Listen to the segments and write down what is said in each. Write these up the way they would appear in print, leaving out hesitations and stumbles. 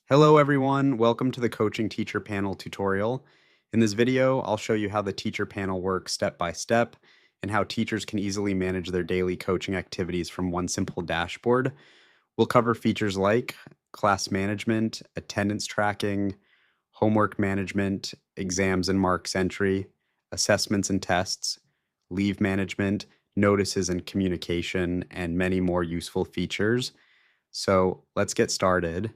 Hello everyone, welcome to the Coaching Teacher Panel tutorial. In this video, I'll show you how the teacher panel works step by step and how teachers can easily manage their daily coaching activities from one simple dashboard. We'll cover features like class management, attendance tracking, homework management, exams and marks entry, assessments and tests, leave management, notices and communication, and many more useful features. So let's get started.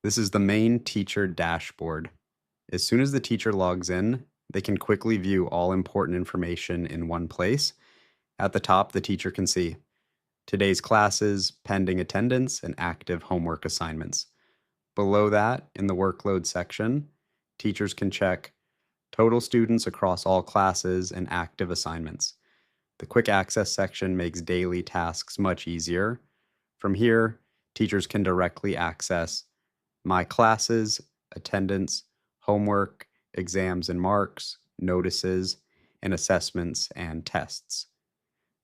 This is the main teacher dashboard. As soon as the teacher logs in, they can quickly view all important information in one place. At the top, the teacher can see today's classes, pending attendance, and active homework assignments. Below that, in the workload section, teachers can check total students across all classes and active assignments. The quick access section makes daily tasks much easier. From here, teachers can directly access my classes, attendance, homework, exams and marks, notices, and assessments and tests.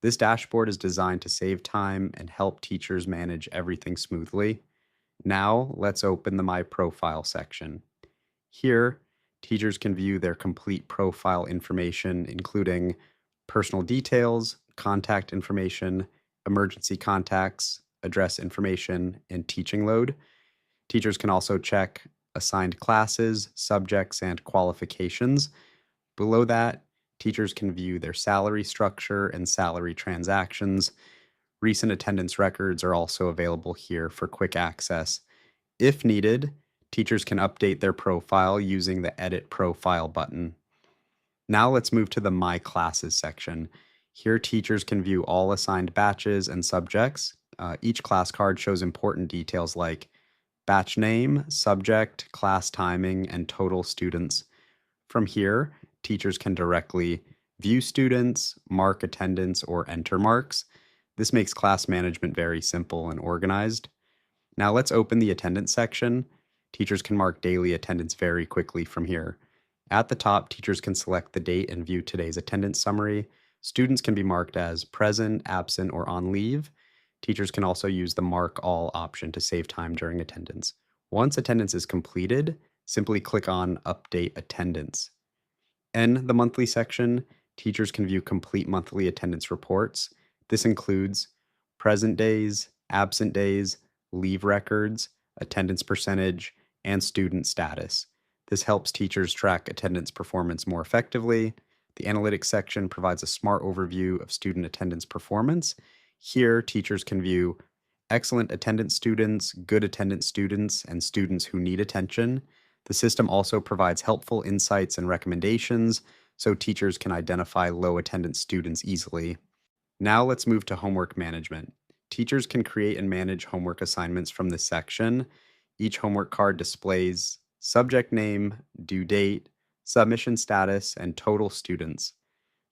This dashboard is designed to save time and help teachers manage everything smoothly. Now, let's open the My Profile section. Here, teachers can view their complete profile information, including personal details, contact information, emergency contacts, address information, and teaching load. Teachers can also check assigned classes, subjects, and qualifications. Below that, teachers can view their salary structure and salary transactions. Recent attendance records are also available here for quick access. If needed, teachers can update their profile using the Edit Profile button. Now let's move to the My Classes section. Here, teachers can view all assigned batches and subjects. Each class card shows important details like batch name, subject, class timing, and total students. From here, teachers can directly view students, mark attendance, or enter marks. This makes class management very simple and organized. Now let's open the attendance section. Teachers can mark daily attendance very quickly from here. At the top, teachers can select the date and view today's attendance summary. Students can be marked as present, absent, or on leave. Teachers can also use the Mark All option to save time during attendance. Once attendance is completed, simply click on Update Attendance. In the monthly section, teachers can view complete monthly attendance reports. This includes present days, absent days, leave records, attendance percentage, and student status. This helps teachers track attendance performance more effectively. The analytics section provides a smart overview of student attendance performance. Here, teachers can view excellent attendance students, good attendance students, and students who need attention. The system also provides helpful insights and recommendations so teachers can identify low attendance students easily. Now let's move to homework management. Teachers can create and manage homework assignments from this section. Each homework card displays subject name, due date, submission status, and total students.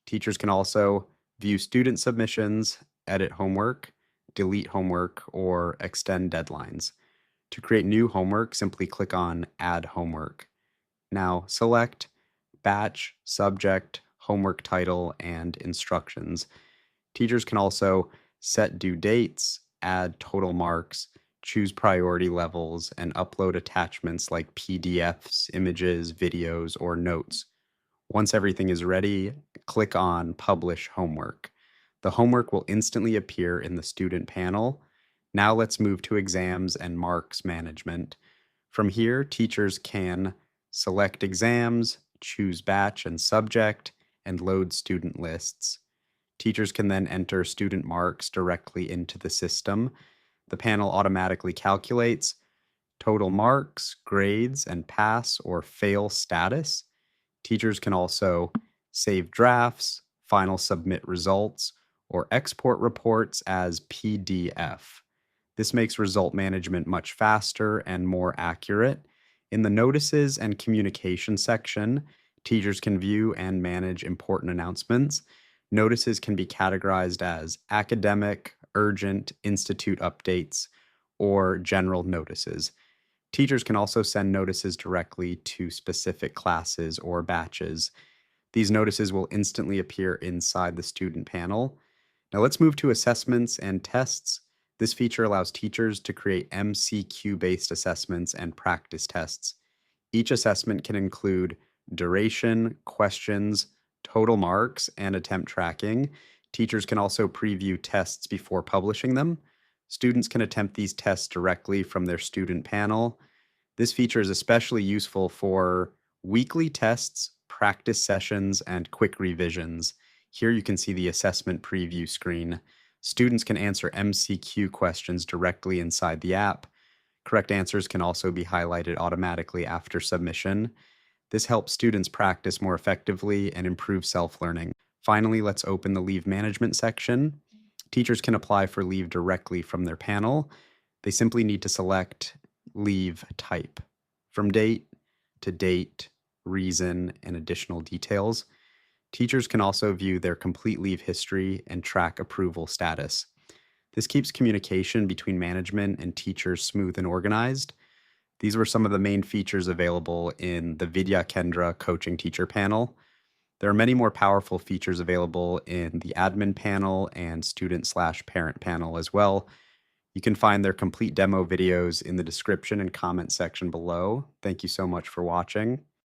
Teachers can also view student submissions, edit homework, delete homework, or extend deadlines. To create new homework, simply click on Add Homework. Now select Batch, Subject, Homework Title, and Instructions. Teachers can also set due dates, add total marks, choose priority levels, and upload attachments like PDFs, images, videos, or notes. Once everything is ready, click on Publish Homework. The homework will instantly appear in the student panel. Now let's move to exams and marks management. From here, teachers can select exams, choose batch and subject, and load student lists. Teachers can then enter student marks directly into the system. The panel automatically calculates total marks, grades, and pass or fail status. Teachers can also save drafts, final submit results, or export reports as PDF. This makes result management much faster and more accurate. In the notices and communication section, teachers can view and manage important announcements. Notices can be categorized as academic, urgent, institute updates, or general notices. Teachers can also send notices directly to specific classes or batches. These notices will instantly appear inside the student panel. Now let's move to assessments and tests. This feature allows teachers to create MCQ-based assessments and practice tests. Each assessment can include duration, questions, total marks, and attempt tracking. Teachers can also preview tests before publishing them. Students can attempt these tests directly from their student panel. This feature is especially useful for weekly tests, practice sessions, and quick revisions. Here you can see the assessment preview screen. Students can answer MCQ questions directly inside the app. Correct answers can also be highlighted automatically after submission. This helps students practice more effectively and improve self-learning. Finally, let's open the leave management section. Teachers can apply for leave directly from their panel. They simply need to select leave type. From date to date, reason, and additional details. Teachers can also view their complete leave history and track approval status. This keeps communication between management and teachers smooth and organized. These were some of the main features available in the Vidhya Kendra coaching teacher panel. There are many more powerful features available in the admin panel and student/parent panel as well. You can find their complete demo videos in the description and comment section below. Thank you so much for watching.